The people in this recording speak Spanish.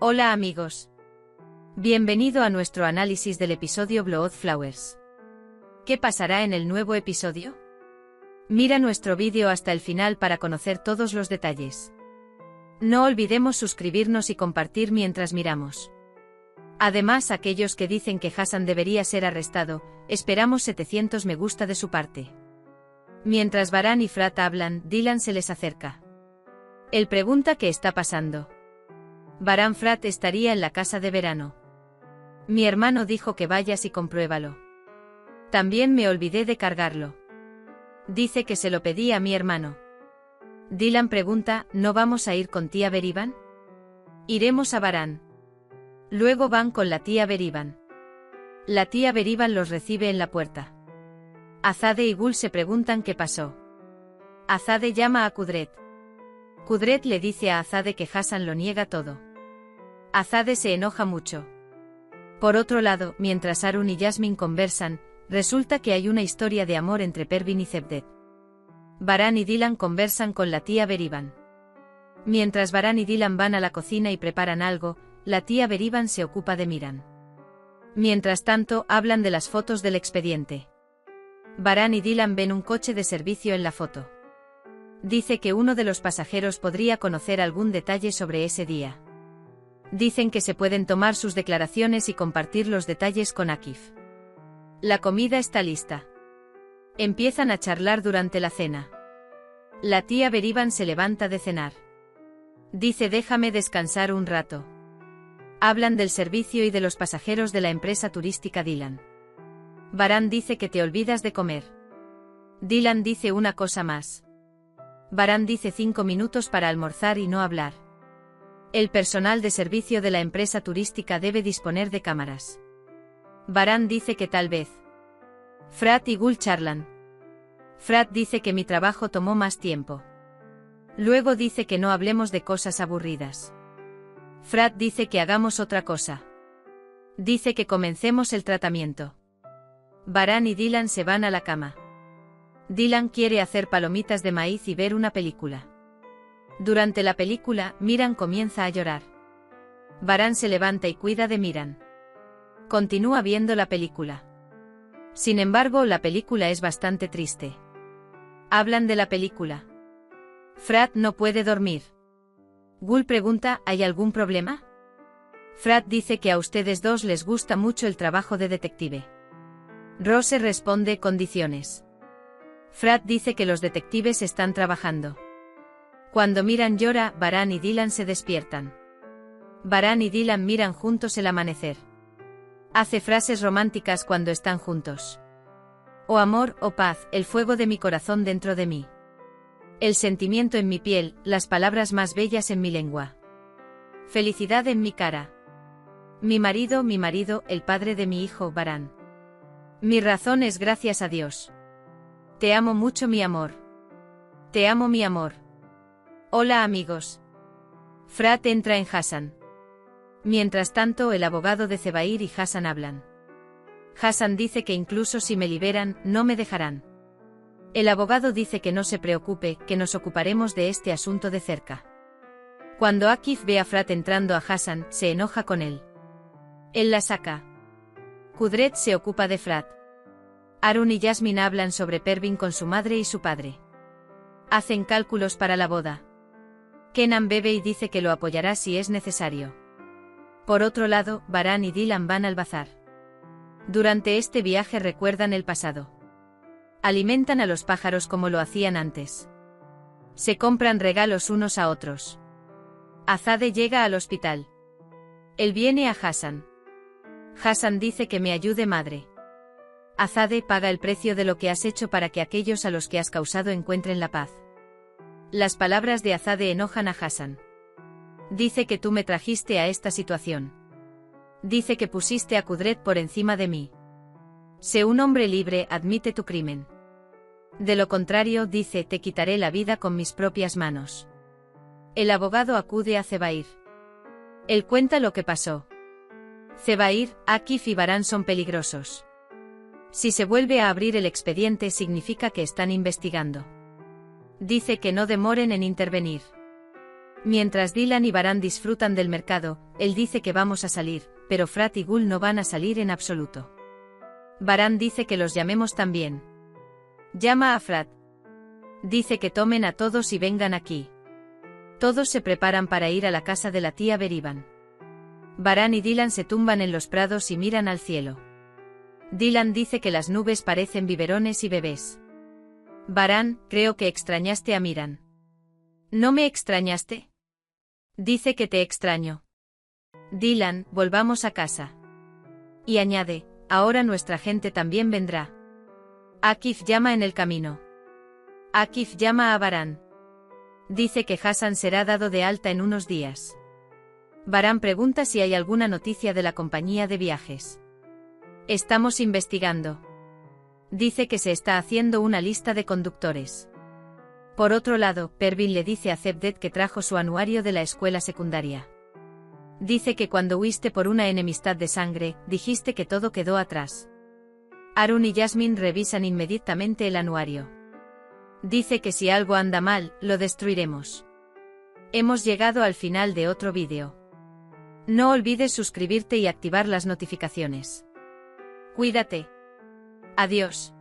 Hola amigos. Bienvenido a nuestro análisis del episodio Blood Flowers. ¿Qué pasará en el nuevo episodio? Mira nuestro vídeo hasta el final para conocer todos los detalles. No olvidemos suscribirnos y compartir mientras miramos. Además, aquellos que dicen que Hassan debería ser arrestado, esperamos 700 me gusta de su parte. Mientras Baran y Frat hablan, Dylan se les acerca. Él pregunta qué está pasando. Baran: Frat estaría en la casa de verano. Mi hermano dijo que vayas y compruébalo. También me olvidé de cargarlo. Dice que se lo pedí a mi hermano. Dylan pregunta: ¿no vamos a ir con tía Berivan? Iremos a Baran. Luego van con la tía Berivan. La tía Berivan los recibe en la puerta. Azadeh y Gul se preguntan qué pasó. Azadeh llama a Kudret. Kudret le dice a Azadeh que Hassan lo niega todo. Azadeh se enoja mucho. Por otro lado, mientras Arun y Jasmine conversan, resulta que hay una historia de amor entre Pervin y Cevdet. Baran y Dylan conversan con la tía Berivan. Mientras Baran y Dylan van a la cocina y preparan algo, la tía Berivan se ocupa de Miran. Mientras tanto, hablan de las fotos del expediente. Baran y Dylan ven un coche de servicio en la foto. Dice que uno de los pasajeros podría conocer algún detalle sobre ese día. Dicen que se pueden tomar sus declaraciones y compartir los detalles con Akif. La comida está lista. Empiezan a charlar durante la cena. La tía Berivan se levanta de cenar. Dice: déjame descansar un rato. Hablan del servicio y de los pasajeros de la empresa turística Dylan. Baran dice que te olvidas de comer. Dylan dice una cosa más. Baran dice 5 minutos para almorzar y no hablar. El personal de servicio de la empresa turística debe disponer de cámaras. Baran dice que tal vez. Frat y Gul charlan. Frat dice que mi trabajo tomó más tiempo. Luego dice que no hablemos de cosas aburridas. Frat dice que hagamos otra cosa. Dice que comencemos el tratamiento. Baran y Dylan se van a la cama. Dylan quiere hacer palomitas de maíz y ver una película. Durante la película, Miran comienza a llorar. Baran se levanta y cuida de Miran. Continúa viendo la película. Sin embargo, la película es bastante triste. Hablan de la película. Frat no puede dormir. Gul pregunta: ¿hay algún problema? Frat dice que a ustedes dos les gusta mucho el trabajo de detective. Rose responde: condiciones. Frat dice que los detectives están trabajando. Cuando Miran llora, Baran y Dylan se despiertan. Baran y Dylan miran juntos el amanecer. Hace frases románticas cuando están juntos. Oh amor, oh paz, el fuego de mi corazón dentro de mí. El sentimiento en mi piel, las palabras más bellas en mi lengua. Felicidad en mi cara. Mi marido, el padre de mi hijo, Baran. Mi razón es gracias a Dios. Te amo mucho, mi amor. Te amo, mi amor. Hola amigos. Frat entra en Hassan. Mientras tanto, el abogado de Zebair y Hassan hablan. Hassan dice que incluso si me liberan, no me dejarán. El abogado dice que no se preocupe, que nos ocuparemos de este asunto de cerca. Cuando Akif ve a Frat entrando a Hassan, se enoja con él. Él la saca. Kudret se ocupa de Frat. Arun y Jasmine hablan sobre Pervin con su madre y su padre. Hacen cálculos para la boda. Kenan bebe y dice que lo apoyará si es necesario. Por otro lado, Baran y Dylan van al bazar. Durante este viaje recuerdan el pasado. Alimentan a los pájaros como lo hacían antes. Se compran regalos unos a otros. Azadeh llega al hospital. Él viene a Hassan. Hassan dice que me ayude, madre. Azadeh: paga el precio de lo que has hecho para que aquellos a los que has causado encuentren la paz. Las palabras de Azadeh enojan a Hassan. Dice que tú me trajiste a esta situación. Dice que pusiste a Kudret por encima de mí. Sé un hombre libre, admite tu crimen. De lo contrario, dice, te quitaré la vida con mis propias manos. El abogado acude a Zebair. Él cuenta lo que pasó. Zebair, Akif y Baran son peligrosos. Si se vuelve a abrir el expediente significa que están investigando. Dice que no demoren en intervenir. Mientras Dylan y Baran disfrutan del mercado, él dice que vamos a salir, pero Frat y Gul no van a salir en absoluto. Baran dice que los llamemos también. Llama a Frat. Dice que tomen a todos y vengan aquí. Todos se preparan para ir a la casa de la tía Berivan. Baran y Dylan se tumban en los prados y miran al cielo. Dylan dice que las nubes parecen biberones y bebés. Baran, creo que extrañaste a Miran. ¿No me extrañaste? Dice que te extraño. Dylan, volvamos a casa. Y añade, ahora nuestra gente también vendrá. Akif llama en el camino. Akif llama a Baran. Dice que Hassan será dado de alta en unos días. Baran pregunta si hay alguna noticia de la compañía de viajes. Estamos investigando. Dice que se está haciendo una lista de conductores. Por otro lado, Pervin le dice a Zebdet que trajo su anuario de la escuela secundaria. Dice que cuando huiste por una enemistad de sangre, dijiste que todo quedó atrás. Arun y Yasmin revisan inmediatamente el anuario. Dice que si algo anda mal, lo destruiremos. Hemos llegado al final de otro vídeo. No olvides suscribirte y activar las notificaciones. Cuídate. Adiós.